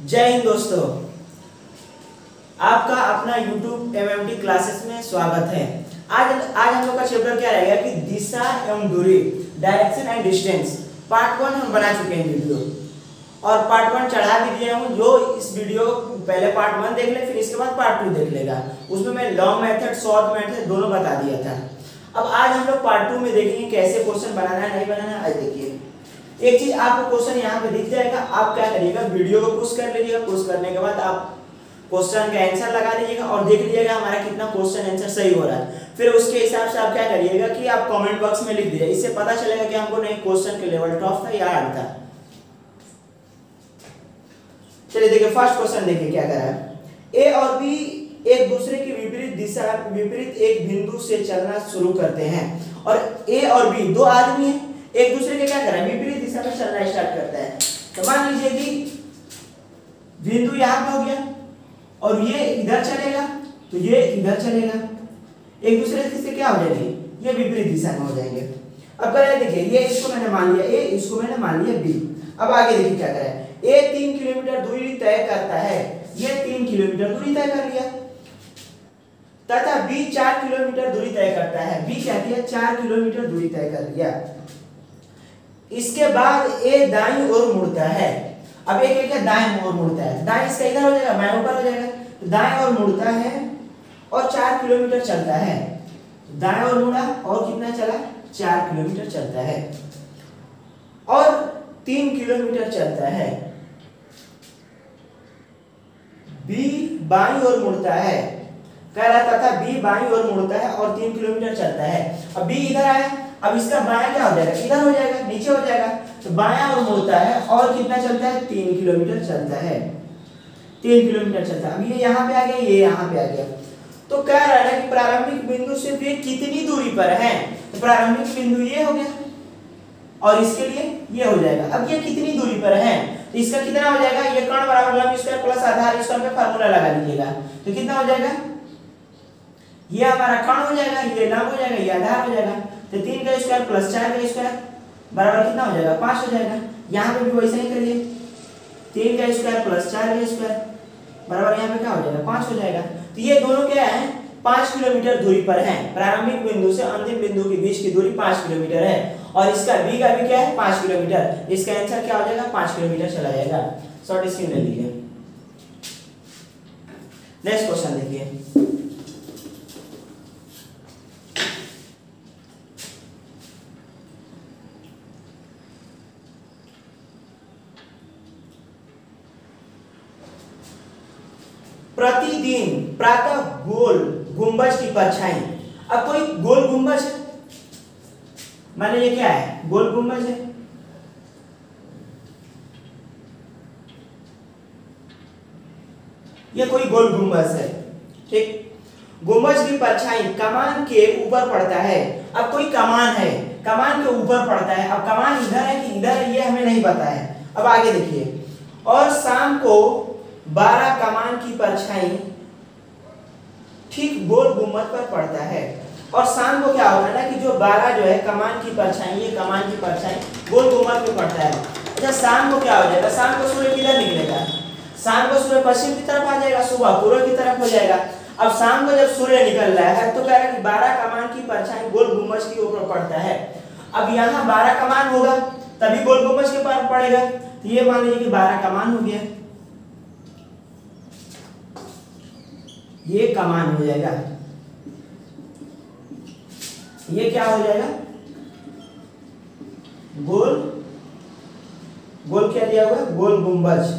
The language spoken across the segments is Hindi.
जय हिंद दोस्तों, आपका अपना YouTube MMT क्लासेस में स्वागत है। आज हम लोग का चैप्टर क्या रहेगा कि दिशा एवं दूरी, डायरेक्शन एंड डिस्टेंस। पार्ट 1 हम बना चुके हैं वीडियो और पार्ट 1 चढ़ा भी दिया हूँ। जो इस वीडियो पहले पार्ट 1 देख ले, फिर इसके बाद पार्ट 2 देख लेगा। उसमें मैं लॉन्ग मेथड, शॉर्ट मेथड दोनों बता दिया था। अब आज हम लोग पार्ट 2 में देखेंगे कैसे क्वेश्चन बनाना है, नहीं बनाना है। आज देखिए, एक चीज आपको क्वेश्चन यहाँ पे दिख जाएगा। आप क्या करिएगा, वीडियो को पुश कर लीजिएगा। पुश करने के बाद आप क्वेश्चन का आंसर लगा लीजिएगा और देख लीजिएगा हमारा कितना क्वेश्चन आंसर सही हो रहा है। फिर उसके हिसाब से आप क्या करिएगा कि आप कमेंट बॉक्स में लिख दीजिए। इससे पता चलेगा कि हमको नहीं क्वेश्चन के लेवल टॉप था या हार्ड था। चलिए देखिए, फर्स्ट क्वेश्चन देखिए क्या करा है। ए और बी एक दूसरे की विपरीत एक बिंदु से चलना शुरू करते हैं और ए और बी दो आदमी हैं, एक दूसरे के क्या कर रहे हैं, विपरीत दिशा में चलना स्टार्ट करता है। तो मान लीजिए कि बिंदु यहाँ पे हो गया और ये इधर चलेगा तो ये इधर चलेगा। एक दूसरे से क्या हो जाएंगे, ये विपरीत दिशा में हो जाएंगे। अब कर रहे देखिए, ये इसको मैंने मान लिया ए, इसको मैंने मान लिया बी। अब आगे देखिए क्या करें। ए 3 किलोमीटर दूरी तय करता है, ये 3 किलोमीटर दूरी तय कर लिया, तथा बी 4 किलोमीटर दूरी तय करता है। बी क्या किया, 4 किलोमीटर दूरी तय कर लिया। इसके बाद ए दाईं ओर मुड़ता है। अब एक एक दाईं ओर मुड़ता है, दाईं इसका इधर हो जाएगा, बाएं ऊपर हो जाएगा। तो दाईं ओर मुड़ता है और 4 किलोमीटर चलता है। दाईं ओर मुड़ा और कितना चला, 4 किलोमीटर चलता है और 3 किलोमीटर चलता है। बी बाईं ओर मुड़ता है, कह रहा था बी बाईं ओर मुड़ता है और 3 किलोमीटर चलता है। अब बी इधर आया, अब इसका बायां क्या हो जाएगा, इधर हो जाएगा, नीचे हो जाएगा। तो बायां ओर मुड़ता है और कितना चलता है, 3 किलोमीटर चलता है। 3 किलोमीटर चलता है। अब ये यहाँ पे आ गया, ये यहाँ पे आ गया। तो कह रहा है कि प्रारंभिक बिंदु से वे कितनी दूरी पर हैं। तो प्रारंभिक बिंदु ये हो गया और इसके लिए ये हो जाएगा। अब ये कितनी दूरी पर है, तो इसका कितना हो जाएगा, ये कर्ण बराबर लंब स्क्वायर प्लस आधार स्क्वायर पे फार्मूला लगा लीजिएगा। तो कितना हो जाएगा, ये हमारा कर्ण हो जाएगा, ये लंब हो जाएगा, ये आधार हो जाएगा। तो 3 का स्क्वायर प्लस 4 का स्क्वायर बराबर कितना हो जाएगा, 5 हो जाएगा। यहाँ पे भी वैसे ही करिए, 3 का स्क्वायर प्लस 4 का स्क्वायर बराबर यहाँ पे क्या हो जाएगा, 5 हो जाएगा। तो ये दोनों क्या है, 5 किलोमीटर दूरी पर हैं। प्रारंभिक बिंदु से अंतिम बिंदु के बीच की दूरी 5 किलोमीटर है और इसका बी का भी क्या है, 5 किलोमीटर। इसका आंसर क्या हो जाएगा, 5 किलोमीटर चला जाएगा। शॉर्ट स्क्रीन ले लीजिए। नेक्स्ट क्वेश्चन देखिए। प्रतिदिन प्रातः गोल गुंबज की परछाई। अब कोई गोल गुंबज है, मान लीजिए क्या है, गोल गुंबज है। ये कोई गोल गुंबज है, ठीक। गुंबज की परछाई कमान के ऊपर पड़ता है। अब कोई कमान है, कमान के ऊपर पड़ता है। अब कमान इधर है कि इधर है, ये हमें नहीं पता है। अब आगे देखिए, और शाम को 12 कमान की परछाई ठीक गोल गुंबद पर पड़ता है। और शाम को क्या होगा ना कि जो 12 जो है कमान की परछाई, ये कमान की परछाई गोल गुंबद पे पड़ता है। अच्छा, शाम को क्या हो जाएगा, शाम को सूर्य किधर निकलेगा, शाम को सूर्य पश्चिम की तरफ आ जाएगा, सुबह पूर्व की तरफ हो जाएगा। अब शाम को जब सूर्य निकल रहा है तो कह रहा है कि 12 कमान की परछाई गोल गुंबद के ऊपर पड़ता है। अब यहाँ 12 कमान होगा तभी गोल गुंबद के पास पड़ेगा। तो ये मान लीजिए कि 12 कमान हो गया, ये कमान हो जाएगा, ये क्या हो जाएगा, गोल गोल क्या दिया हुआ है, गोल गुंबज।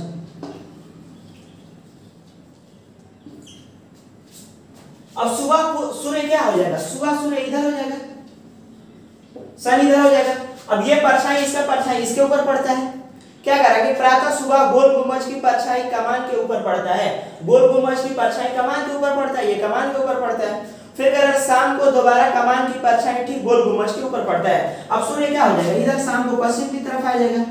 अब सुबह सूर्य क्या हो जाएगा, सुबह सूर्य इधर हो जाएगा, सन इधर हो जाएगा। अब ये परछाई, इसका परछाई इसके ऊपर पड़ता है। क्या करा कि प्रातः सुबह गोल गुंबज की परछाई कमान के ऊपर पड़ता है। गोल गुंबज की परछाई कमान के ऊपर पड़ता है, ये कमान के ऊपर पड़ता है। फिर कह शाम को दोबारा कमान की परछाई ठीक गोल गुंबज के ऊपर पड़ता है। अब सूर्य क्या हो जाएगा, इधर शाम को पश्चिम की तरफ आ जाएगा।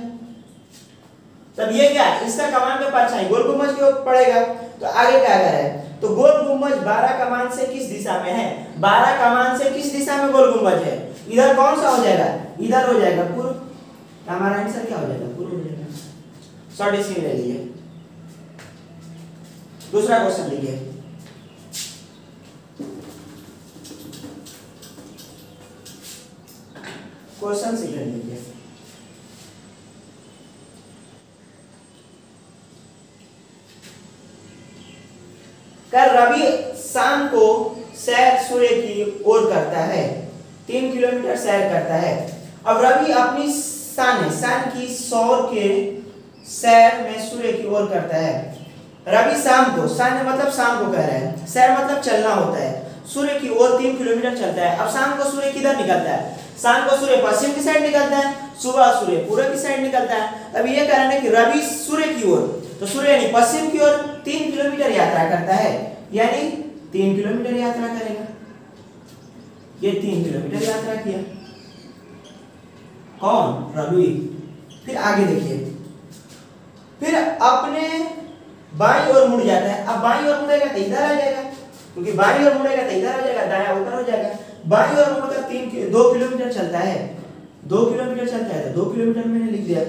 तब ये क्या है, इसका कमान पे परछाई गोल गुंबज के ऊपर पड़ेगा। तो आगे क्या कर रहा है, तो गोल गुंबज 12 कमान से किस दिशा में है, 12 कमान से किस दिशा में गोल गुंबज है, इधर कौन सा हो जाएगा, इधर हो जाएगा पूर्व। हमारा आंसर क्या हो जाएगा, पूर्व हो जाएगा। शॉर्ट स्क्रीन ले लीजिए। दूसरा क्वेश्चन देखिए, क्वेश्चन सेकंड देखिए, कल रवि शाम को सैर सूर्य की ओर करता है, 3 किलोमीटर सैर करता है। अब रवि अपनी शान की सौर के सैर में सूर्य की ओर करता है। रवि शाम को, शान मतलब शाम को कह रहा है, सैर मतलब चलना होता है, सूर्य की ओर 3 किलोमीटर चलता है। अब शाम को सूर्य किधर निकलता है? शाम को सूर्य पश्चिम की साइड निकलता है, सुबह सूर्य पूर्व की साइड निकलता है। अब ये कह रहे हैं कि रवि सूर्य की ओर, तो सूर्य यानी पश्चिम की ओर 3 किलोमीटर यात्रा करता है, यानी 3 किलोमीटर यात्रा करेगा। ये 3 किलोमीटर यात्रा किया कौन? रवि। फिर आगे देखिए, फिर अपने बाईं ओर मुड़ जाता है। अब बाईं ओर मुड़ेगा तो इधर आ जाएगा, क्योंकि बाईं ओर मुड़ेगा तो इधर आ जाएगा, दायां उधर हो जाएगा। बाईं ओर मुड़कर 2 किलोमीटर चलता है, 2 किलोमीटर चलता है, तो 2 किलोमीटर मैंने लिख दिया।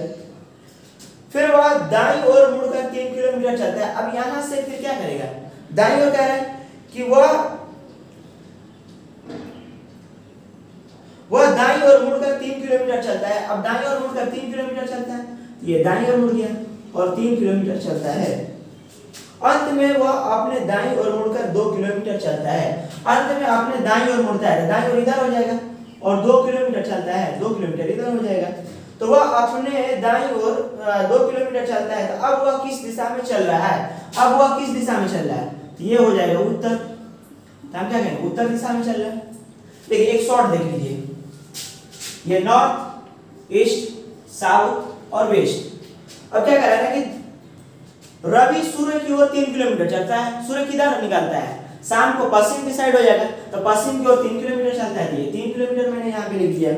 फिर वह दाईं ओर मुड़कर 3 किलोमीटर चलता है। अब यहां से फिर क्या करेगा? दाईं ओर कह रहा है कि वह दाईं ओर मुड़कर 3 किलोमीटर चलता है। अब दाईं ओर मुड़कर 3 किलोमीटर चलता है, ये दाईं ओर मुड़ गया और 3 किलोमीटर चलता है। अंत में वह अपने दाईं ओर मुड़कर 2 किलोमीटर चलता है। अंत में अपने दाईं ओर मुड़ता है, दाईं ओर इधर हो जाएगा और 2 किलोमीटर चलता है, 2 किलोमीटर इधर हो जाएगा। तो वह अपने दाईं ओर 2 किलोमीटर चलता है। तो अब वह किस दिशा में चल रहा है? अब वह किस दिशा में चल रहा है? तो ये हो जाएगा उत्तर। तो हम क्या कहेंगे? उत्तर दिशा में चल रहा है। देखिए एक शॉर्ट देख लीजिए, ये नॉर्थ, ईस्ट, साउथ और वेस्ट। अब क्या कर रहा है कि रवि सूर्य की ओर 3 किलोमीटर चलता है, सूर्य किधर निकलता है? शाम को पश्चिम की साइड हो जाएगा, तो पश्चिम की ओर 3 किलोमीटर चलता है, ये 3 किलोमीटर मैंने यहाँ पे लिख दिया।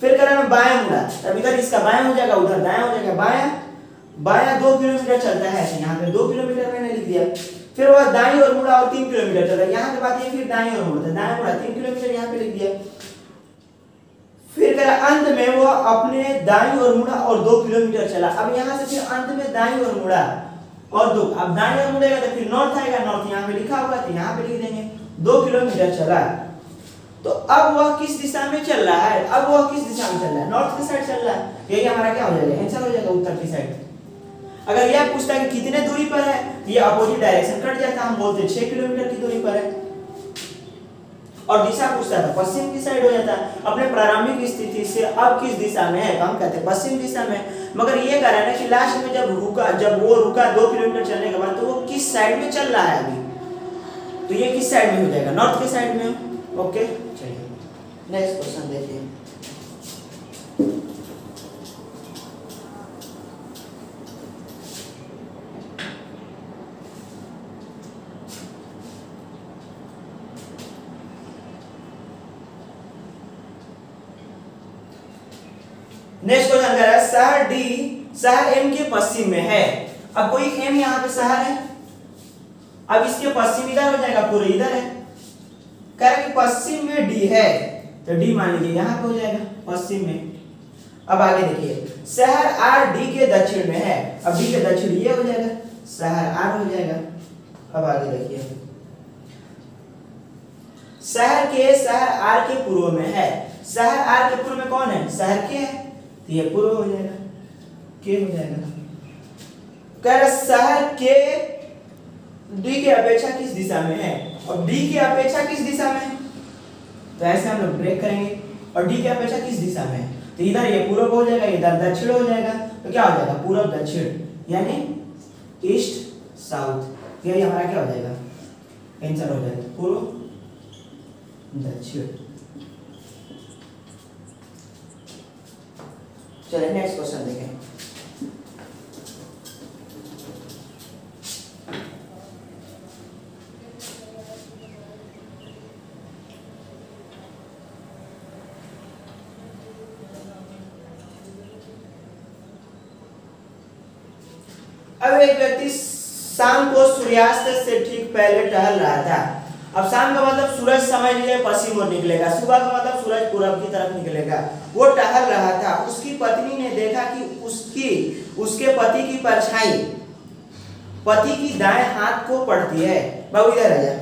फिर कर रहा है बायां मुड़ा, तब इधर इसका बायां हो जाएगा, उधर दायां हो जाएगा, बायां 2 किलोमीटर चलता है, यहाँ पे 2 किलोमीटर मैंने लिख दिया। फिर वह दाईं ओर मुड़ा और 3 किलोमीटर चल रहा है, यहाँ की बात ये, फिर दाईं ओर मुड़ा, दायां मुड़ा 3 किलोमीटर यहाँ पे लिख दिया। फिर कह रहा अंत में वो अपने दाईं ओर मुड़ा और 2 किलोमीटर चला। अब यहाँ से फिर अंत में दाईं ओर मुड़ा और 2, अब दाईं ओर मुड़ेगा तो फिर नॉर्थ आएगा, नॉर्थ यहाँ पे लिखा होगा तो यहाँ पे लिख देंगे, 2 किलोमीटर चला। तो अब वह किस दिशा में चल रहा है? अब वह किस दिशा में चल रहा है? नॉर्थ की साइड चल रहा है, यही हमारा क्या हो जाएगा? आंसर हो जाएगा उत्तर की साइड। अगर यह पूछता है कि कितने दूरी पर है, ये अपोजिट डायरेक्शन कट जाता, हम बोलते हैं 6 किलोमीटर की दूरी पर है। और दिशा पूछता था पश्चिम की साइड हो जाता है। अपने प्रारंभिक स्थिति से अब किस दिशा में है, तो हम कहते हैं पश्चिम दिशा में। मगर ये कह रहा है कि लास्ट में जब वो रुका 2 किलोमीटर चलने के बाद, तो वो किस साइड में चल रहा है अभी? तो ये किस साइड में हो जाएगा? नॉर्थ के साइड में। ओके चलिए नेक्स्ट क्वेश्चन देखिए, नेक्स्ट क्वेश्चन कह रहा है शहर डी शहर एम के पश्चिम में है। अब कोई एम यहाँ पे शहर है, अब इसके पश्चिम इधर हो जाएगा, पूरे इधर है। कह रहा है कि पश्चिम में डी है, तो डी मान लीजिए यहाँ पे हो जाएगा पश्चिम में। अब आगे देखिए शहर आर डी के दक्षिण में है। अब डी के दक्षिण ये हो जाएगा, शहर आर हो जाएगा। अब आगे देखिए शहर आर के पूर्व में है। शहर आर के पूर्व में कौन है? शहर के है, तो ये पूर्व हो जाएगा, के हो जाएगा। कह रहा शहर के डी के अपेक्षा किस दिशा में है? और डी की अपेक्षा किस दिशा में है? तो ऐसे हम लोग ब्रेक करेंगे। और डी की अपेक्षा किस दिशा में है? तो इधर ये पूर्व हो जाएगा, इधर दक्षिण हो जाएगा, तो क्या हो जाएगा? पूर्व दक्षिण, यानी ईस्ट साउथ। यही हमारा क्या हो जाएगा? आंसर हो जाएगा पूर्व दक्षिण। चलिए नेक्स्ट क्वेश्चन देखें, अब एक व्यक्ति शाम को सूर्यास्त से ठीक पहले टहल रहा था। अब शाम का मतलब सूरज समझ लीजिए पश्चिम ओर निकलेगा, सुबह का मतलब सूरज पूरब की तरफ निकलेगा। वो टहल रहा था, उसकी पत्नी ने देखा कि उसके पति की पति की दाएं हाथ को पड़ती है। बाबू इधर आ जा।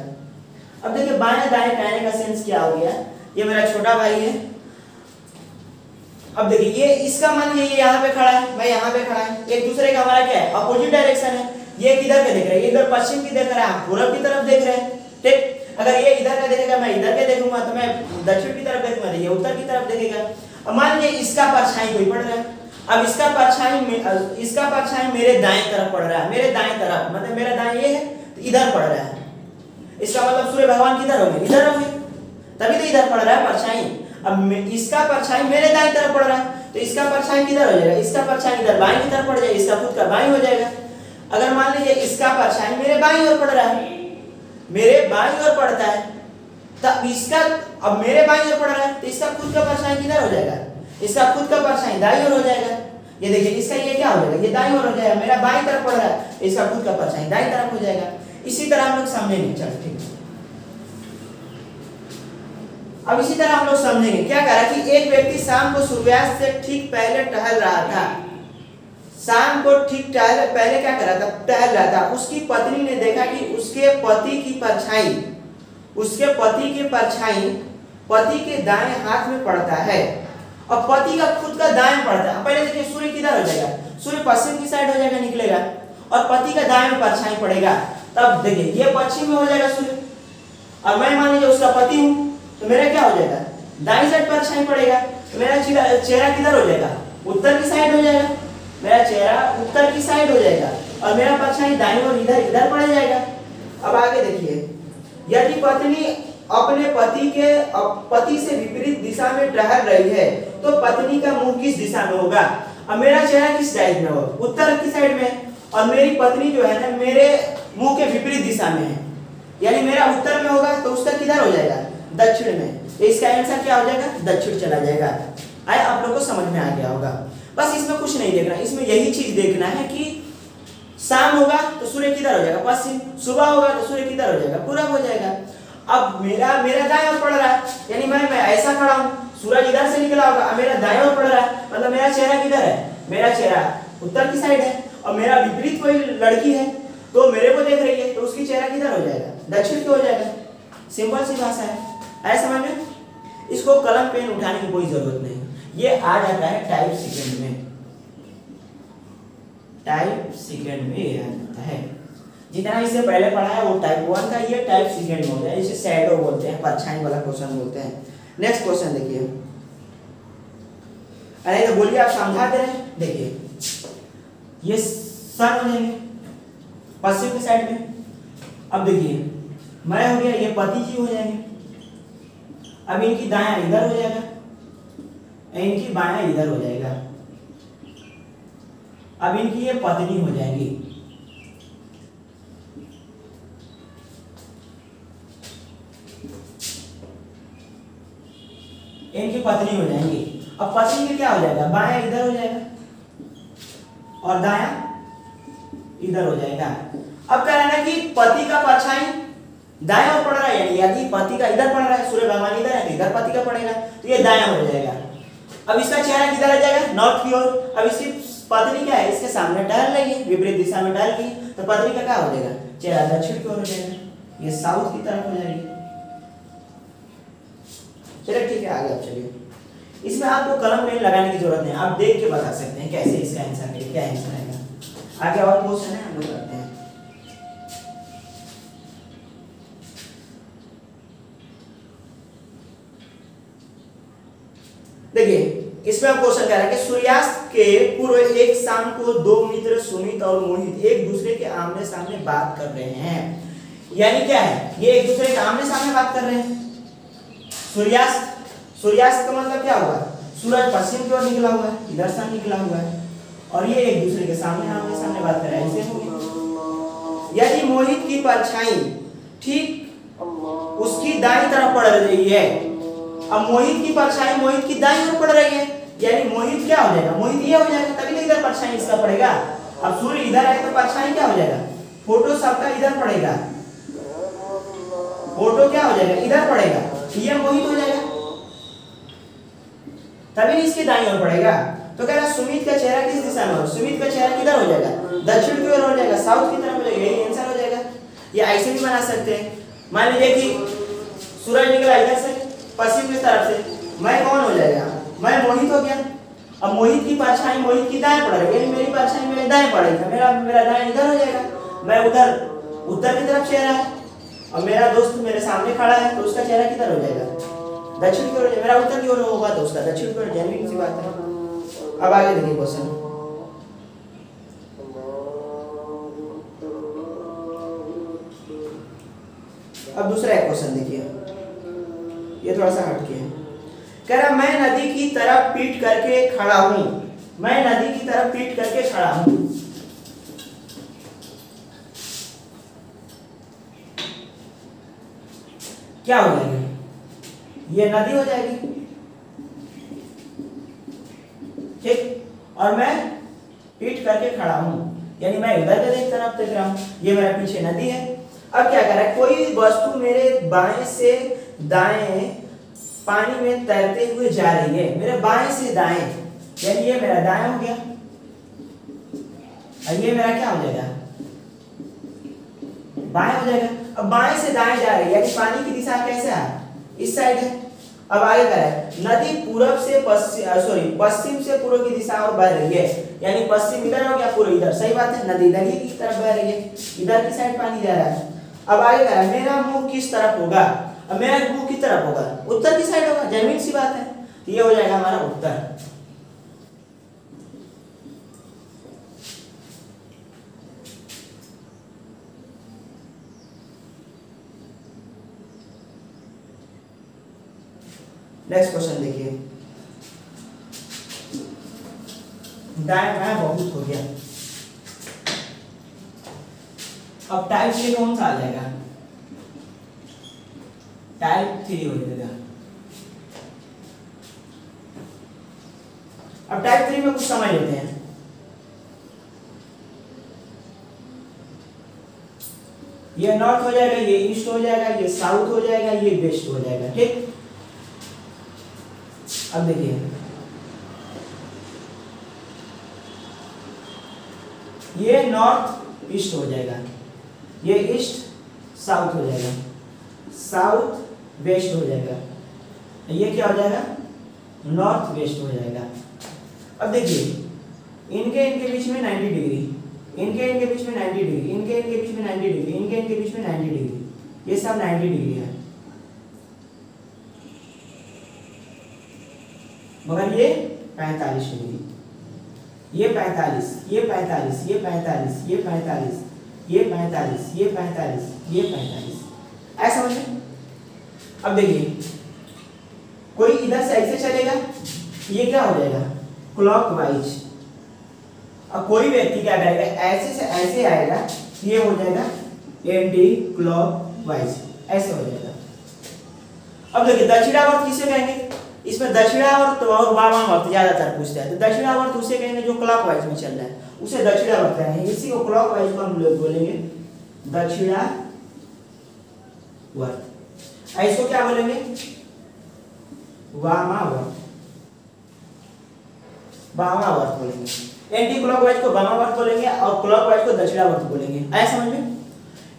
अब देखिए बाएं दाएं कहने का सेंस क्या हो गया, ये मेरा छोटा भाई है। अब देखिए ये इसका मान लीजिए ये यहाँ पे खड़ा है, मैं यहाँ पे खड़ा है, एक दूसरे का हमारा क्या है अपोजिट डायरेक्शन है। ये किधर के देख रहे हैं, ये इधर पश्चिम की देख रहा है, पूरब की तरफ देख रहे हैं, ठीक। अगर ये इधर का देखेगा मैं इधर के देखूंगा, तो मैं दक्षिण की तरफ देखूंगा, ये उत्तर की तरफ देखेगा। अब मान लीजिए इसका परछाई कोई पड़ रहा है, अब इसका परछाई मेरे दाएं तरफ पड़ रहा है, मेरे दाएं तरफ मतलब मेरा दाएं ये है तो इधर पड़ रहा है, इसका मतलब सूर्य भगवान किधर होंगे, इधर होंगे, तभी तो इधर पड़ रहा है परछाई। अब इसका परछाई मेरे दाएं तरफ पड़ रहा है तो इसका परछाई किधर हो जाएगा, इसका परछाई इधर बाईं की तरफ पड़ जाएगा, इसका खुद का बाईं हो जाएगा। अगर मान लीजिए इसका परछाई मेरे बाईं ओर पड़ रहा है, मेरे बाईं ओर पड़ता है, तब इसका अब मेरे बाईं ओर पड़ रहा है तो इसका खुद का परछाई किधर हो जाएगा, इसका खुद का परछाई दाईं ओर हो जाएगा। ये देखिए इसका ये क्या हो जाएगा, ये दाईं ओर हो जाएगा, मेरा बाईं तरफ पड़ रहा है तो इसका खुद का परछाई दाईं तरफ हो जाएगा। इसी तरह हम लोग समझेंगे, चलो ठीक है। अब इसी तरह हम लोग समझेंगे क्या कह रहा है कि एक व्यक्ति शाम को सूर्यास्त से ठीक पहले टहल रहा था, शाम को ठीक पहले क्या कर रहा था, टहल रहा था। उसकी पत्नी ने देखा कि उसके पति की परछाई पति के दाएं हाथ में पड़ता है और पति का खुद का दाएं पड़ता है। पहले देखिए सूर्य किधर हो जाएगा, सूर्य पश्चिम की साइड हो जाएगा, निकलेगा और पति का दाएं में परछाई पड़ेगा। तब देखिए ये पश्चिम में हो जाएगा सूर्य, और मैं मान लीजिए उसका पति हूं तो मेरा क्या हो जाएगा, दाईं साइड परछाई पड़ेगा, तो मेरा चेहरा किधर हो जाएगा, उत्तर की साइड हो जाएगा, मेरा चेहरा उत्तर की साइड हो जाएगा और मेरा परछाई दाईं ओर इधर पड़ जाएगा। अब आगे देखिए, यदि पत्नी अपने पति से विपरीत दिशा में टहल रही है तो पत्नी का मुंह किस दिशा में होगा। अब मेरा चेहरा किस साइड में होगा, उत्तर की साइड में, और मेरी पत्नी जो है ना मेरे मुंह के विपरीत दिशा में है, यानी मेरा उत्तर में होगा तो उसका किधर हो जाएगा, दक्षिण में। तो इसका आंसर क्या हो जाएगा, दक्षिण चला जाएगा। आए आप लोग को समझ में आ गया होगा। बस इसमें कुछ नहीं देखना, इसमें यही चीज देखना है कि शाम होगा तो सूर्य किधर हो जाएगा, पश्चिम, सुबह होगा तो सूर्य किधर हो जाएगा, पूरब हो जाएगा। अब मेरा दाएं ओर पड़ रहा है, यानी मैं ऐसा खड़ा हूं, सूरज इधर से निकला होगा, मेरा दाएं ओर पड़ रहा है, मतलब मेरा चेहरा किधर है, मेरा चेहरा उत्तर की साइड है, और मेरा विपरीत कोई लड़की है तो मेरे को देख रही है तो उसकी चेहरा किधर हो जाएगा, दक्षिण की हो जाएगा। सिंपल सी भाषा है, ऐसा समझ में। इसको कलम पेन उठाने की कोई जरूरत नहीं, ये आ जाता है टाइप सेकंड में, टाइप सेकंड में ये आ जाता है। जितना इससे पहले पढ़ा है वो टाइप 1 का, ये टाइप सेकंड में होता है, इसे शैडो बोलते हैं, परछाई वाला क्वेश्चन बोलते हैं। नेक्स्ट क्वेश्चन देखिए, अरे तो बोलिए आप समझा दे रहे हैं। देखिए ये सन हो जाएंगे पश्चिम की साइड में। अब देखिए मैं हो गया, ये पति जी हो जाएंगे, अब इनकी दायां इधर हो जाएगा, इनकी बायां इधर हो जाएगा, अब इनकी ये पत्नी हो जाएगी, इनकी पत्नी हो जाएंगी। अब पत्नी के क्या हो जाएगा, बायां इधर हो जाएगा और दायां इधर हो जाएगा। अब कह रहा है कि पति का परछाई दाएं ओर पड़ रहा है, यानी यदि पति का इधर पड़ रहा है, सूर्य भगवान इधर है तो इधर पति का पड़ेगा, तो ये दायां हो जाएगा। अब इसका चेहरा किधर आ जाएगा, नॉर्थ की ओर। अब इसकी पत्नी क्या है, इसके सामने टहल रही है, विपरीत दिशा में टहल रही है, तो पत्नी का क्या हो जाएगा, चेहरा दक्षिण की ओर हो जाएगा, ये साउथ की तरफ हो जाएगी। चलिए ठीक है, आगे आप चलिए। इसमें आपको कलम पेन लगाने की जरूरत नहीं, आप देख के बता सकते हैं कैसे इसका आंसर है, क्या आंसर आएगा। आगे और क्वेश्चन है, हम लोग करते हैं। देखिए इसमें आप क्वेश्चन कह रहा है कि सूर्यास्त के पूर्व एक शाम को दो मित्र सुमित और मोहित एक दूसरे के आमने सामने बात कर रहे हैं। यानी क्या है, ये एक दूसरे के आमने सामने बात कर रहे हैं। सूर्यास्त का मतलब क्या हुआ, सूरज पश्चिम की ओर निकला हुआ है, इधर से निकला हुआ है, और ये एक दूसरे के सामने आमने सामने बात कर रहे हैं, ऐसे होगी। यदि मोहित की परछाई ठीक उसकी दाईं तरफ पड़ रही है, अब मोहित की परछाई मोहित की दाईं ओर पड़ रही है, यानी मोहित क्या हो जाएगा, मोहित ये हो जाएगा, तभी तो इधर परछाई इसका पड़ेगा। अब सूर्य इधर आए तो परछाई क्या हो जाएगा, फोटो सबका इधर पड़ेगा, फोटो क्या हो जाएगा, इधर पड़ेगा, ये मोहित हो जाएगा, तभी इसके दाईं ओर पड़ेगा। तो कह रहा सुमित का चेहरा किस दिशा में हो, सुमित का चेहरा किधर हो जाएगा, दक्षिण की ओर हो जाएगा, साउथ की तरफ हो जाएगा, ये ऐसे भी बना सकते हैं। मान लीजिए कि सूरज निकला इधर से पश्चिम की तरफ से, मैं कौन हो जाएगा, मैं मोहित हो गया। अब मोहित की परछाई मोहित की दाएं पड़ रही है, मेरी परछाई मेरे दाएं पड़ेगी, मेरा मेरा दाएं इधर हो जाएगा, मैं उधर उत्तर की तरफ चेहरा है और मेरा दोस्त मेरे सामने खड़ा है तो उसका चेहरा किधर हो जाएगा, दक्षिण की ओर। मेरा उत्तर की ओर होगा तो उसका दक्षिण की ओर, जेन्युइन सी बात है। अब आगे देखिए क्वेश्चन, अब दूसरा एक क्वेश्चन देखिए, ये थोड़ा सा हटके है। कह रहा मैं नदी की तरफ पीट करके खड़ा हूं, मैं नदी की तरफ पीट करके खड़ा हूं। क्या हो जाएगा, ये नदी हो जाएगी, ठीक। और मैं पीट करके खड़ा हूं, यानी मैं इधर के तरफ देख रहा हूं, ये मेरा पीछे नदी है। अब क्या कर रहा है, कोई वस्तु मेरे बाएं से दाएं पानी में तैरते हुए जा रही है, मेरे बाएं से दाएं, यानी ये मेरा दाएं हो गया और ये मेरा क्या हो जाएगा, बाएं हो जाएगा। अब बाएं से दाएं जा रही है यानी पानी की दिशा कैसे है, इस साइड है। अब आगे क्या है, नदी पूरब से पश्चिम से पूर्व की दिशा और बह रही है, यानी पश्चिम इधर हो गया, पूर्व इधर, सही बात है, नदी इधर ही की तरफ बह रही है, इधर की साइड पानी जा रहा है। अब आगे क्या है, मेरा मुंह किस तरफ होगा, अब मेरा मुंह किस तरफ होगा, उत्तर की साइड होगा, जेन्युइन सी बात है, तो ये हो जाएगा हमारा उत्तर। नेक्स्ट क्वेश्चन देखिए, दाएं बाएं बहुत हो गया। अब टाइप 3 कौन सा आ जाएगा, टाइप 3 हो जाएगा। अब टाइप 3 में कुछ समझ लेते हैं। ये नॉर्थ हो जाएगा, ये ईस्ट हो जाएगा, ये साउथ हो जाएगा, ये वेस्ट हो जाएगा, ठीक। अब देखिए ये नॉर्थ ईस्ट हो जाएगा, ये ईस्ट साउथ हो जाएगा, साउथ वेस्ट हो जाएगा, ये क्या हो जाएगा, नॉर्थ वेस्ट हो जाएगा। अब देखिए इनके बीच में 90 डिग्री, इनके बीच में 90 डिग्री, इनके बीच में 90 डिग्री, इनके बीच में 90 डिग्री, ये सब 90 डिग्री है, मगर ये 45 डिग्री, ये 45, ये 45, ये 45, ये 45, ये 45, ये 45, ये 45, ऐसा समझ में। अब देखिए कोई इधर से ऐसे चलेगा, ये क्या हो जाएगा, क्लॉकवाइज। अब कोई व्यक्ति क्या करेगा, ऐसे से ऐसे आएगा, ये हो जाएगा एंटी क्लॉकवाइज, ऐसे हो जाएगा। अब देखिए दक्षिणावर्त किसे कहेंगे, इसमें दक्षिणावर्त और वामावर्त ज्यादातर पूछते हैं, तो दक्षिणावर्त उसे कहेंगे जो क्लॉकवाइज में चल रहा है, उसे दक्षिणावर्त कहेंगे, इसी को क्लॉकवाइज को हम लोग बोलेंगे दक्षिणावर्त। इसको क्या बोलेंगे, वामावर्त, वामावर्त बोलेंगे। एंटी क्लॉकवाइज को वामावर्त बोलेंगे और क्लॉकवाइज को दक्षिणावर्त बोलेंगे, ऐसा समझ में।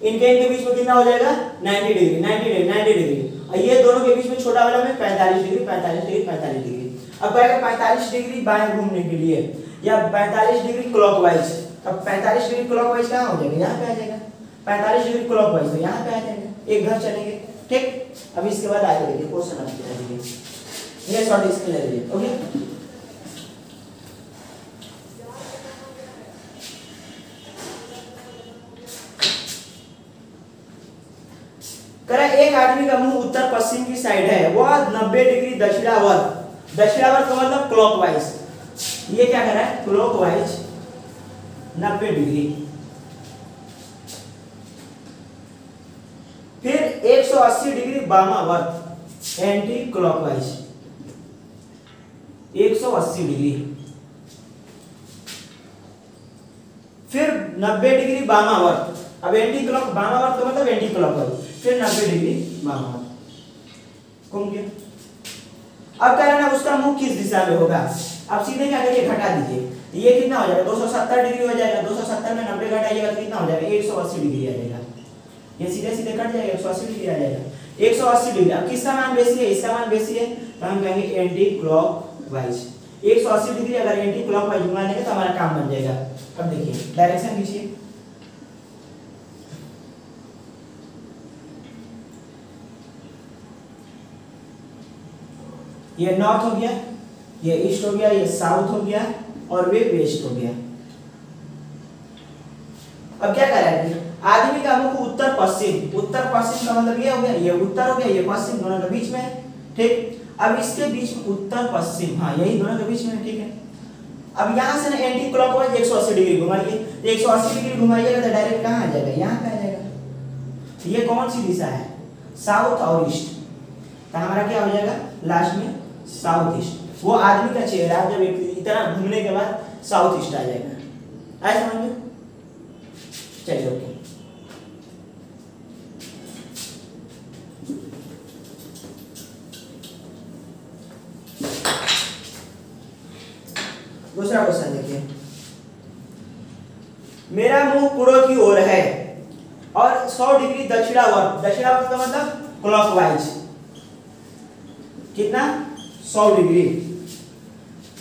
इनके बीच में कितना हो जाएगा, 90 डिग्री, 90 डिग्री, 90 डिग्री, और ये दोनों के बीच में छोटा वाला में 45 डिग्री, 45 डिग्री, 45 डिग्री। अब कहेगा 45 डिग्री बाएं घूमने के लिए या 45 डिग्री क्लॉकवाइज। अब 45 डिग्री क्लॉकवाइज कहाँ हो जाएगा, यहाँ पे आ जाएगा, 45 डिग्री क्लॉकवाइज तो यहाँ पे आ जाएगा, एक घर चलेंगे, ठीक। अब इसके बाद आगे देखिए क्वेश्चन आप देखिए, ये शॉर्ट इसके ले लीजिए, ओके। करा एक आदमी का मुंह उत्तर पश्चिम की साइड है, वह 90 डिग्री दक्षिणावर्त, दक्षिणावर्त का मतलब क्लॉकवाइज, ये क्या कर रहा है, क्लॉकवाइज 90 डिग्री। फिर 180 डिग्री वामावर्त, एंटी क्लॉकवाइज 180 डिग्री। फिर 90 डिग्री वामावर्त, अब एंटी क्लॉक वामावर्त का मतलब एंटी क्लॉकवाइज, फिर 90 डिग्री वामावर्त घूम गया। अब कह रहा है उसका मुंह किस दिशा में होगा, अब सीधे क्या करिए, घटा दीजिए, ये कितना हो जाएगा, 270 डिग्री हो जाएगा, 270 में 90 घटाइएगा तो कितना हो जाएगा, 180 डिग्री आ जाएगा। ये सीधे सीधे कट जाएगा, 180 डिग्री आ जाएगा। 180 डिग्री। अब किसका मान बेसी है? इसका मान बेसी है, तो हम कहेंगे एंटी क्लॉकवाइज। 180 डिग्री अगर एंटी क्लॉकवाइज घुमा लेंगे तो हमारा काम बन जाएगा। अब देखिए डायरेक्शन खींचिए, ये नॉर्थ हो गया, ये ईस्ट हो गया, ये साउथ हो गया और वे वेस्ट हो गया। अब क्या करेंगे? आदमी का मुख उत्तर पश्चिम, उत्तर पश्चिम का मतलब ये हो गया, ये उत्तर हो गया, ये पश्चिम, दोनों के बीच में है, ठीक। अब इसके बीच में उत्तर पश्चिम, हाँ यही दोनों के बीच में है, ठीक है। अब यहाँ से ना एंटी क्लॉकवाइज 180 डिग्री घुमाइए, 180 डिग्री घुमाइएगा तो डायरेक्ट कहाँ आ जाएगा? यहाँ पे आ जाएगा। ये कौन सी दिशा है? साउथ और ईस्ट, तो हमारा क्या हो जाएगा लास्ट में? South east. वो आदमी का चेहरा जब इतना घूमने के बाद साउथ ईस्ट आ जाएगा। आए समझ में? चलिए ओके। दूसरा क्वेश्चन देखिए, मेरा मुंह पूर्व की ओर है और 100 डिग्री दक्षिणावर्त, दक्षिणावर्त का मतलब क्लॉकवाइज, कितना? 100 डिग्री।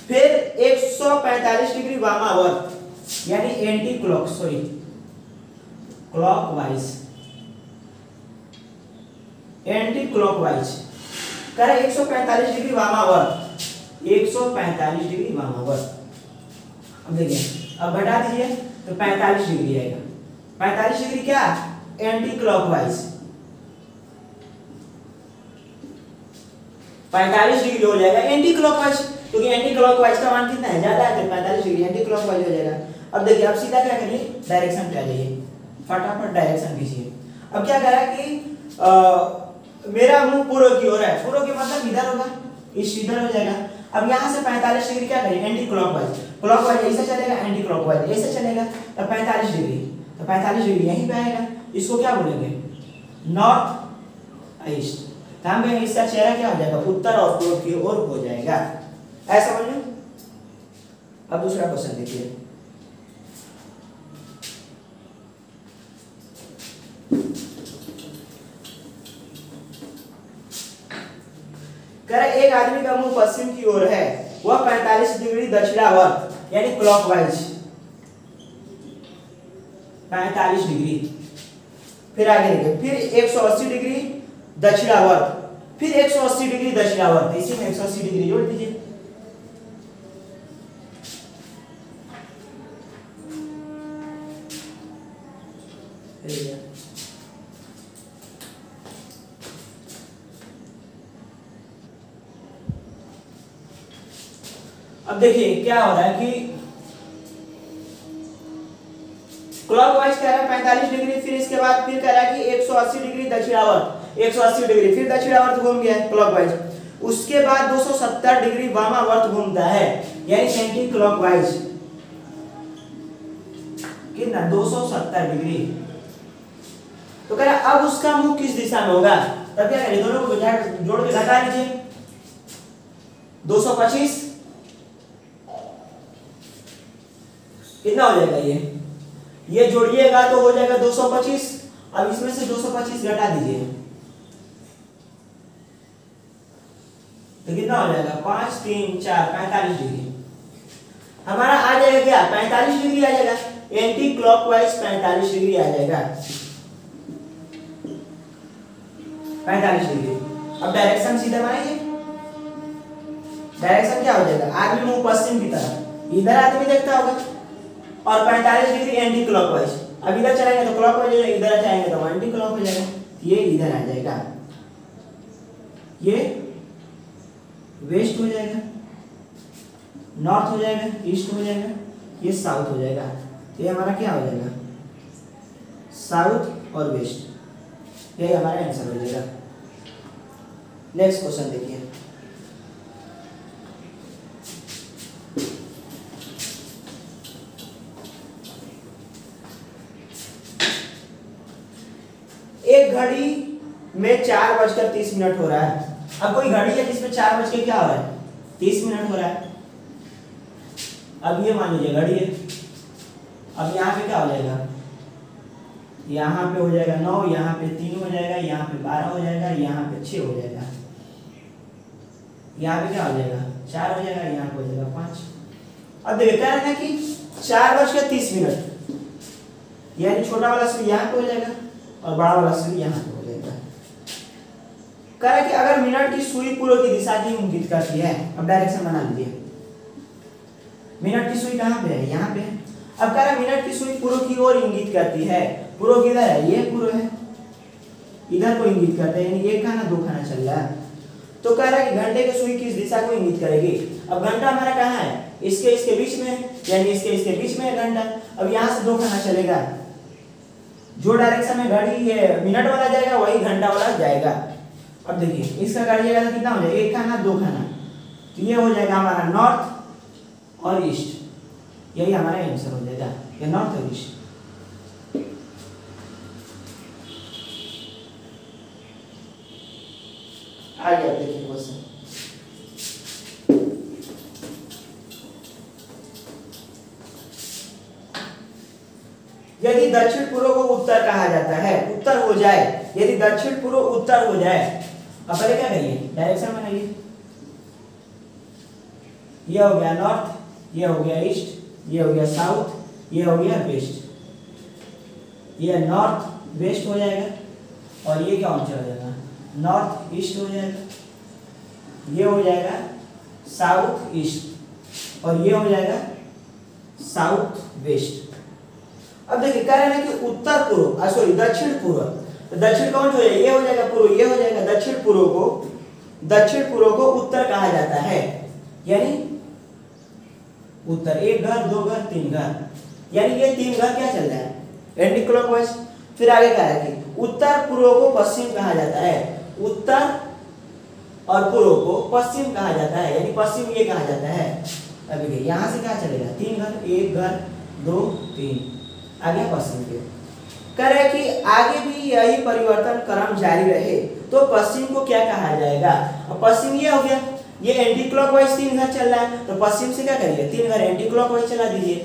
फिर 145 डिग्री वामावर्त यानी anti clock, sorry clockwise, anti clockwise कर 145 डिग्री वामावर्त, 145 डिग्री वामावर्त। अब देखिए, अब घटा दीजिए तो 45 डिग्री आएगा। 45 डिग्री क्या? Anti clockwise. 45 डिग्री हो जाएगा एंटी क्लॉकवाइज, क्योंकि एंटी क्लॉकवाइज का मान कितना है? ज्यादा है, तो 45 डिग्री एंटी क्लॉकवाइज हो जाएगा। अब देखिए, अब सीधा क्या करिए? डायरेक्शन पे आ जाइए, फटाफट डायरेक्शन कीजिए। अब क्या कह रहा है कि मेरा मुंह पूर्व की ओर है, पूर्व के मतलब इधर होगा, इस इधर हो जाएगा। अब यहाँ से 45 डिग्री क्या करें? एंटी क्लॉकवाइज, क्लॉकवाइज ऐसे चलेगा, एंटी क्लॉकवाइज ऐसे चलेगा, तो 45 डिग्री, तो 45 डिग्री यहीं पे आएगा। इसको क्या बोलेंगे? North east. हम कहेंगे इसका चेहरा क्या हो जाएगा? उत्तर और पूर्व की ओर हो जाएगा। ऐसा समझ लो। अब दूसरा क्वेश्चन देखिए, एक आदमी का मुंह पश्चिम की ओर है, वह 45 डिग्री दक्षिणावर्त यानी क्लॉकवाइज, 45 डिग्री। फिर आगे देखिए, फिर 180 डिग्री दक्षिणावर्त, फिर 180 डिग्री दक्षिणावर्त, इसी में 180 डिग्री जोड़ दीजिए। अब देखिए क्या हो रहा है कि क्लॉकवाइज कह रहा है 45 डिग्री, फिर इसके बाद फिर कह रहा है कि 180 डिग्री दक्षिणावर्त, 180 डिग्री फिर दक्षिणावर्त घूम गया क्लॉकवाइज, उसके बाद 270 डिग्री वामावर्त घूमता है यानी एंटी क्लॉकवाइज, कितना? 270 डिग्री। तो कह रहा है अब उसका मुंह किस दिशा में होगा? तब क्या करें? दोनों को जोड़ के घटा लीजिए, 225 कितना हो जाएगा? ये जोड़िएगा तो हो जाएगा 225। अब इसमें से 225 घटा दीजिए तो कितना हो जाएगा? 5 3 4 45 डिग्री। हमारा आ जाएगा क्या? 45 डिग्री आ जाएगा, एंटी क्लॉकवाइज 45 डिग्री आ जाएगा, 45 डिग्री। अब डायरेक्शन सीधा बनाइए, डायरेक्शन क्या हो जाएगा? आदमी मुंह पश्चिम की तरफ, इधर आदमी देखता होगा, और 45 डिग्री एंटी क्लॉकवाइज। अब इधर चलेंगे तो क्लॉकवाइज हो जाएगा, इधर जाएंगे तो एंटी क्लॉक हो जाएगा, ये इधर आ जाएगा, ये वेस्ट हो जाएगा, नॉर्थ हो जाएगा, ईस्ट हो जाएगा, ये साउथ हो जाएगा। ये हमारा क्या हो जाएगा? साउथ और वेस्ट, यही हमारा आंसर हो जाएगा। नेक्स्ट क्वेश्चन देखिए, एक घड़ी में 4:30 हो रहा है। अब कोई घड़ी है जिसमें 4 बज के क्या हो रहा है? 30 मिनट हो रहा है। अब ये मान लीजिए घड़ी है, अब यहाँ पे क्या हो जाएगा? यहाँ पे हो जाएगा 9, यहाँ पे 3 हो जाएगा, यहाँ पे 12 हो जाएगा, यहाँ पे 6 हो जाएगा, यहाँ पे क्या हो जाएगा 4 हो जाएगा, यहाँ पे हो जाएगा 5। अब देखिए कह रहे हैं कि 4:30, यानी छोटा वाला सुई यहाँ पे हो जाएगा और बड़ा वाला सुई यहाँ पे हो जाएगा। कह रहे हैं कि अगर मिनट की सुई पूर्व की दिशा की इंगित करती है, अब डायरेक्शन बना लीजिए। मिनट की सुई कहाँ पे है, यहाँ पे। अब कह रहा है मिनट की सुई पूर्व की ओर इंगित करती है। पूर्व किधर है, ये पूर्व है, इधर को इंगित करते हैं, यानी 1 खाना 2 खाना चल रहा है। तो कह रहा है कि घंटे की सुई किस दिशा को इंगित करेगी। अब घंटा हमारा कहाँ है, इसके बीच में, यानी इसके बीच में है घंटा। अब यहाँ से 2 खाना चलेगा, जो डायरेक्शन में घड़ी ये मिनट वाला जाएगा वही घंटा वाला जाएगा। अब देखिए इसका गाड़िएगा तो कितना हो जाएगा, 1 खाना 2 खाना, तो ये हो जाएगा हमारा नॉर्थ और ईस्ट, यही हमारा आंसर हो जाएगा, ये नॉर्थ और ईस्ट। आगे आप देखिए क्वेश्चन। यदि दक्षिण पूर्व को उत्तर कहा जाता है, उत्तर हो जाए, यदि दक्षिण पूर्व उत्तर हो जाए, अब पहले क्या करिए, डायरेक्शन बनाइए। ये हो गया नॉर्थ, ये हो गया ईस्ट, ये हो गया साउथ, ये हो गया वेस्ट। ये नॉर्थ वेस्ट हो जाएगा और ये क्या हो जाएगा, नॉर्थ ईस्ट हो जाएगा, ये हो जाएगा साउथ ईस्ट और ये हो जाएगा साउथ वेस्ट। अब देखिए कह रहे हैं कि उत्तर पूर्व, सॉरी दक्षिण पूर्व, तो दक्षिण कौन हो जाएगा, ये हो जाएगा पूर्व, ये हो जाएगा दक्षिण पूर्व को उत्तर कहा जाता है। यानी उत्तर 1 घर 2 घर 3 घर, यानी ये 3 घर क्या चल रहा है, एंटी क्लॉकवाइज। फिर आगे कह रहा है कि उत्तर पूर्व को पश्चिम कहा जाता है, उत्तर और पूर्व को पश्चिम कहा जाता है, यानी पश्चिम ये कहा जाता है। अब देखिए यहाँ से क्या चलेगा, 3 घर, 1 घर 2 3, आ गया पश्चिम के। कह रहे कि आगे भी यही परिवर्तन क्रम जारी रहे तो पश्चिम को क्या कहा जाएगा। अब पश्चिम ये हो गया, ये एंटी क्लॉकवाइज 3 घर चल रहा है, तो पश्चिम से क्या करिए 3 घर एंटी क्लॉकवाइज चला दीजिए।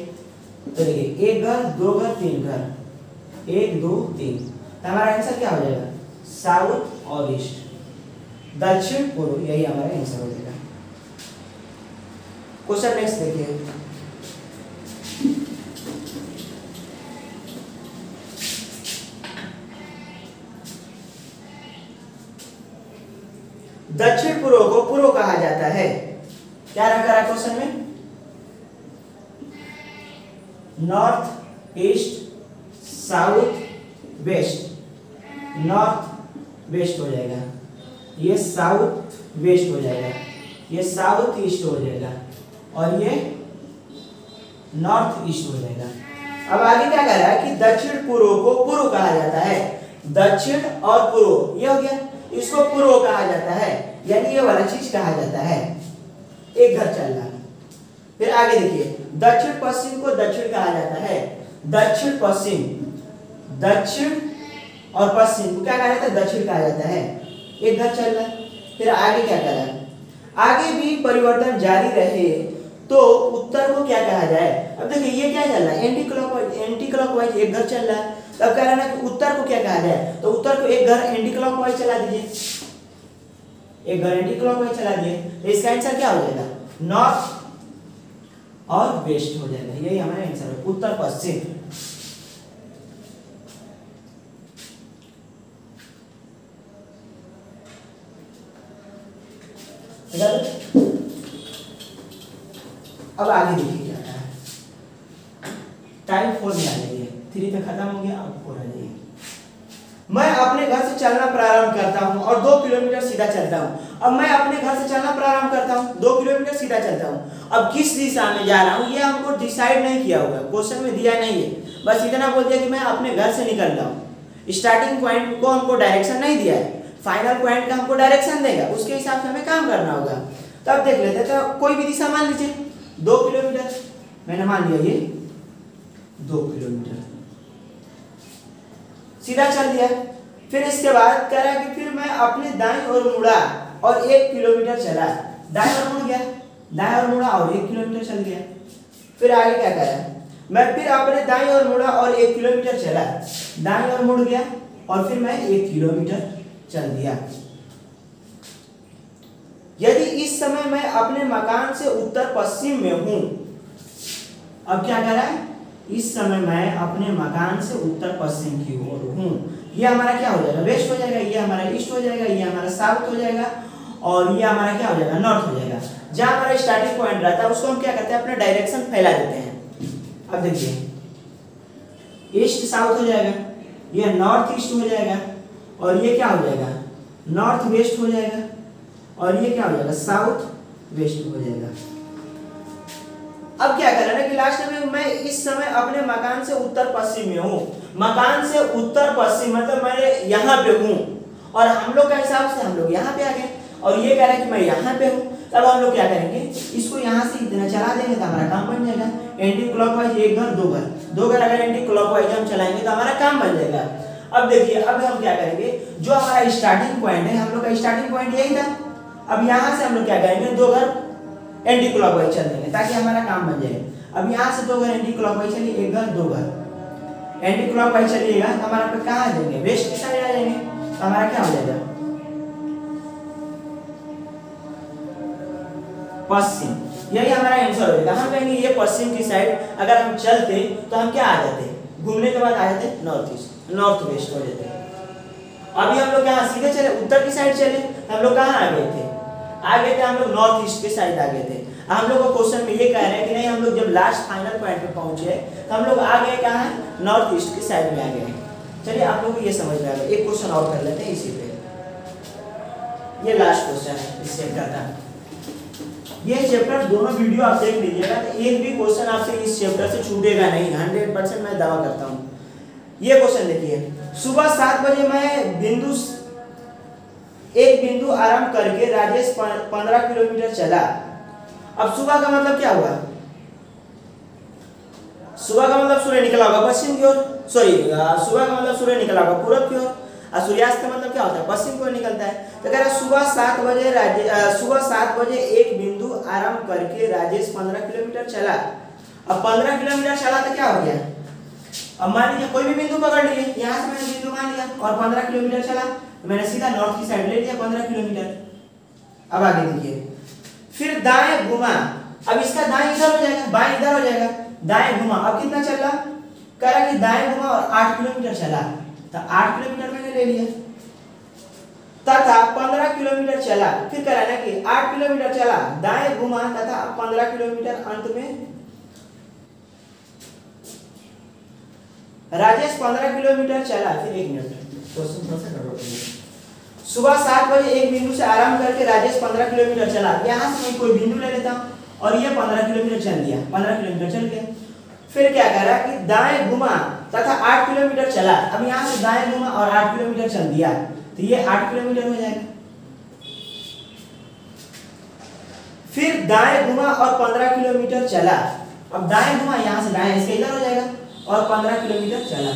तो देखिए 1 घर 2 घर 3 घर, 1 2 3, तो हमारा आंसर क्या हो जाएगा, साउथ और ईस्ट, दक्षिण पूर्व, यही हमारा आंसर हो जाएगा। क्वेश्चन नेक्स्ट देखिए। दक्षिण पूर्व को पूर्व कहा जाता है, क्या रखा है क्वेश्चन में, north east south west, north west हो जाएगा, ये साउथ वेस्ट हो जाएगा, ये साउथ ईस्ट हो जाएगा और ये नॉर्थ ईस्ट हो जाएगा। अब आगे क्या कह रहा है कि दक्षिण पूर्व को पूर्व कहा जाता है, दक्षिण और पूर्व ये हो गया, इसको पूर्व कहा जाता है, यानी ये वाला चीज कहा जाता है, 1 घर चल रहा है। फिर आगे देखिए दक्षिण पश्चिम को दक्षिण कहा जाता है, दक्षिण पश्चिम, दक्षिण और पश्चिम को क्या कहा जाता है, दक्षिण कहा जाता है, 1 घर चल रहा है। फिर आगे क्या कह रहा है, आगे भी परिवर्तन जारी रहे तो उत्तर को क्या कहा जाए। अब देखिए ये क्या चल रहा है, एंटी क्लॉकवाइज 1 घर चल रहा है, तब कह रहा है कि उत्तर को क्या कहा जाए, तो उत्तर को 1 घर एंटी क्लॉकवाइज चला दीजिए, 1 घर एंटी क्लॉकवाइज चला दिए, तो इसका आंसर क्या हो जाएगा, नॉर्थ और वेस्ट हो जाएगा, यही हमारा आंसर है, उत्तर पश्चिम। अब आगे देखिए क्या है, टाइम 4 में आ जाइए, 3 पे खत्म हो गया, अब 4 आ जाइए। मैं अपने घर से चलना प्रारंभ करता हूं और 2 किलोमीटर सीधा चलता हूं। अब मैं अपने घर से चलना प्रारंभ करता हूं, 2 किलोमीटर सीधा चलता हूं, अब किस दिशा में जा रहा हूं ये हमको डिसाइड नहीं किया हुआ, क्वेश्चन में दिया नहीं है, बस इतना बोल दिया कि मैं अपने घर से निकल रहा हूं। स्टार्टिंग पॉइंट को हमको डायरेक्शन नहीं दिया है, फाइनल पॉइंट का हमको डायरेक्शन देगा, उसके हिसाब से हमें काम करना होगा। तब देख लेते हैं, तो कोई भी दिशा मान लीजिए, 2 किलोमीटर मैंने मान लिया, ये 2 किलोमीटर सीधा चल दिया। फिर इसके बाद कह रहा है कि फिर मैं अपने दाईं ओर मुड़ा और 1 किलोमीटर चला, दाईं ओर मुड़ गया, दाईं ओर मुड़ा और 1 किलोमीटर चल गया। फिर आगे क्या कह रहा है, मैं फिर अपने दाईं ओर मुड़ा और 1 किलोमीटर चला, दाईं ओर मुड़ गया और फिर मैं 1 किलोमीटर चल दिया। यदि इस समय मैं अपने मकान से उत्तर पश्चिम में हूं, अब क्या कर रहा है, इस समय मैं अपने मकान से उत्तर पश्चिम की ओर हूं, ये हमारा क्या हो जाएगा, वेस्ट हो जाएगा, ये हमारा ईस्ट हो जाएगा, ये हमारा साउथ हो जाएगा और ये हमारा क्या हो जाएगा, नॉर्थ हो जाएगा। जहां हमारा स्टार्टिंग पॉइंट रहता है उसको हम क्या करते हैं, अपना डायरेक्शन फैला देते हैं। अब देखिए ईस्ट साउथ हो जाएगा, ये नॉर्थ ईस्ट हो जाएगा और ये क्या हो जाएगा, नॉर्थ वेस्ट हो जाएगा और ये क्या हो जाएगा, साउथ वेस्ट हो जाएगा। अब क्या कर रहा है कि लास्ट में मैं इस समय अपने मकान से उत्तर पश्चिम में हूँ, मकान से उत्तर पश्चिम मतलब मैं यहाँ पे हूँ और हम लोग का हिसाब से हम लोग यहाँ पे आ गए और ये कह रहा है कि मैं यहाँ पे हूँ। तब हम लोग क्या करेंगे, इसको यहाँ से इतना चला देंगे तो हमारा काम बन जाएगा। एंटी क्लॉकवाइज एक घर दो घर अगर एंटी क्लॉकवाइज हम चलाएंगे तो हमारा काम बन जाएगा। अब देखिए अब हम क्या करेंगे, जो हमारा स्टार्टिंग पॉइंट है, हम लोग का स्टार्टिंग पॉइंट यही था। अब यहाँ से हम लोग क्या करेंगे, 2 घर एंटी क्लॉकवाइज चल देंगे ताकि हमारा काम बन जाए। अब यहाँ से 2 घर एंटी क्लॉकवाइज चलिए, 1 घर 2 घर एंटी क्लॉकवाइज चलिएगा तो हमारा पे कहाँ आ जाएंगे, वेस्ट की साइड आ जाएंगे। तो हमारा क्या हो जाएगा, पश्चिम, यही हमारा आंसर हो जाएगा। हम कहेंगे ये पश्चिम की साइड अगर हम चलते तो हम क्या आ जाते, घूमने के बाद आ जाते नॉर्थ ईस्ट, नॉर्थ वेस्ट हो जाते। अभी हम लोग यहाँ सीधे चले, उत्तर की साइड चले, हम लोग कहाँ आ गए थे, हम लोग नॉर्थ ईस्ट के साइड आ गए थे। हम लोग को क्वेश्चन में ये कह रहे हैं कि नहीं, हम लोग जब लास्ट फाइनल पॉइंट पे पहुंचे तो हम लोग आ गए कहाँ, नॉर्थ ईस्ट के साइड में आ गए। चलिए आप लोगों को ये समझ में आ गया। एक क्वेश्चन और कर लेते हैं इसी पे, ये लास्ट क्वेश्चन है इस चैप्टर का। ये चैप्टर दोनों वीडियो आप देख लीजिएगा तो एक भी क्वेश्चन आपसे इस चैप्टर से छूटेगा नहीं, 100% मैं दावा करता हूँ। ये क्वेश्चन देखिए, सुबह 7 बजे मैं एक बिंदु आरंभ करके राजेश 15 किलोमीटर चला। अब सुबह का मतलब क्या हुआ, सुबह का मतलब सूर्य निकला होगा पश्चिम की ओर, सॉरी सुबह का मतलब सूर्य निकला होगा पूरब की ओर और सूर्यास्त का मतलब क्या होता है, पश्चिम की ओर निकलता है। तो कह रहा सुबह 7 बजे एक बिंदु आरंभ करके राजेश 15 किलोमीटर चला। अब 15 किलोमीटर चला तो क्या हो गया, अब मान लीजिए कोई भी बिंदु पकड़ लिए, यहाँ से मैंने बिंदु मान लिया और 15 किलोमीटर चला, मैंने सीधा नॉर्थ की साइड ले लिया 15 किलोमीटर। अब आगे देखिए, फिर दाएं घुमा, अब इसका दाएं इधर हो जाएगा, बाएं इधर हो जाएगा, दाएं घुमा। अब कितना चला, कह रहा कि दाएं घुमा और 8 किलोमीटर चला, तो 8 किलोमीटर मैंने ले लिया। तथा 15 किलोमीटर चला, फिर कह रहा है ना कि 8 किलोमीटर चला, दाएं घुमा तथा 15 किलोमीटर अंत में राजेश 15 किलोमीटर चला। फिर 1 मिनट, क्वेश्चन थोड़ा सा गड़बड़ है। सुबह 7 बजे एक बिंदु से आरंभ करके राजेश 15 किलोमीटर चला। यहाँ से मैं कोई बिंदु ले लेता हूँ और ये 15 किलोमीटर चल दिया, 15 किलोमीटर चल गया। फिर क्या कह रहा है कि दाएं घुमा तथा 8 किलोमीटर चला। अब यहाँ से दाएं घुमा और 8 किलोमीटर चल दिया तो ये 8 किलोमीटर हो जाएगा। फिर दाएं घुमा और 15 किलोमीटर चला। अब दाएं घुमा, यहाँ से दाएं इसके इधर हो जाएगा और 15 किलोमीटर चला।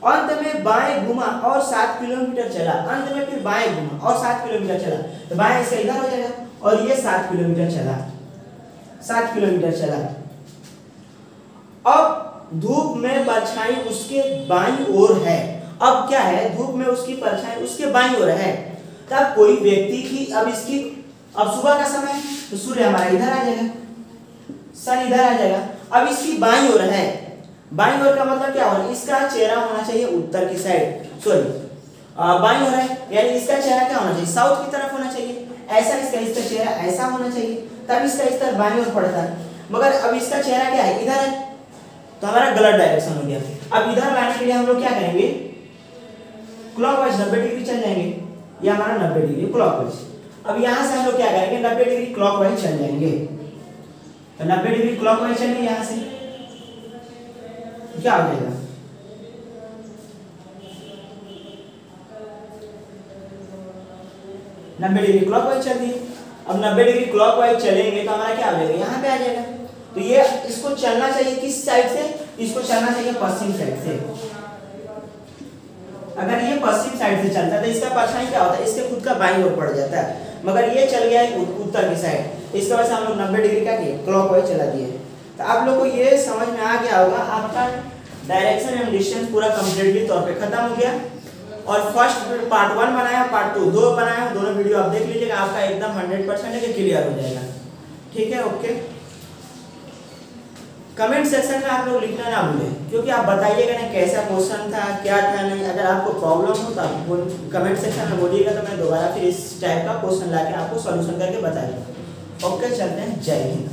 अंत में बाएं घुमा और 7 किलोमीटर चला। अंत में फिर बाएं घुमा और 7 किलोमीटर चला, तो बाएं इसका इधर हो जाएगा और ये 7 किलोमीटर चला, 7 किलोमीटर चला। अब धूप में परछाई उसके बाईं ओर है। अब क्या है, धूप में उसकी परछाई उसके बाईं ओर है। तब कोई व्यक्ति की अब सुबह का समय तो सूर्य हमारा इधर आ जाएगा, सन इधर आ जाएगा। अब इसकी बाईं ओर है, बाईं ओर का मतलब क्या होगा, इसका चेहरा होना चाहिए उत्तर की साइड, सॉरी बाईं ओर है यानी इसका चेहरा क्या होना चाहिए, साउथ की तरफ होना चाहिए। ऐसा इसका चेहरा ऐसा होना चाहिए, तब इसका इस तरफ बाईं ओर पड़ता है। मगर अब इसका चेहरा क्या है, इधर है, तो हमारा गलत डायरेक्शन हो गया। अब इधर लाने के लिए हम लोग क्या करेंगे, क्लॉकवाइज 90 डिग्री चल जाएंगे, ये हमारा 90 डिग्री क्लॉकवाइज। अब यहाँ से हम लोग क्या करेंगे, 90 डिग्री क्लॉकवाइज चल जाएंगे। तो 90 डिग्री क्लॉकवाइज चलिए, यहाँ से क्या हो जाएगा, नब्बे डिग्री क्लॉकवाइज चल दिए। अब 90 डिग्री क्लॉकवाइज चलेंगे तो हमारा क्या हो जाएगा, यहाँ पे आ जाएगा। तो ये इसको चलना चाहिए किस साइड से, इसको चलना चाहिए पश्चिम साइड से। अगर ये पश्चिम साइड से चलता है तो इसका परछाई क्या होता है, इसके खुद का बाईं ओर पड़ जाता है। मगर ये चल गया है उत्तर की साइड, इसके वजह से हम लोग 90 डिग्री का किए क्लॉकवाइज चला दिए। तो आप लोग को ये समझ में आ गया होगा, आपका डायरेक्शन एंड डिस्टेंस पूरा कंप्लीटली तौर पे खत्म हो गया। और फर्स्ट पार्ट 1 बनाया, पार्ट 2 दो बनाया, दोनों वीडियो आप देख लीजिएगा, आपका एकदम 100% है कि क्लियर हो जाएगा। ठीक है, ओके। कमेंट सेक्शन में आप लोग लिखना ना भूलें, क्योंकि आप बताइएगा ना कैसा क्वेश्चन था, क्या था नहीं। अगर आपको प्रॉब्लम हो तो आप कमेंट सेक्शन में बोलिएगा, तो मैं दोबारा फिर इस टाइप का क्वेश्चन लाके आपको सॉल्यूशन करके बताइएगा। ओके, चलते हैं, जय हिंद।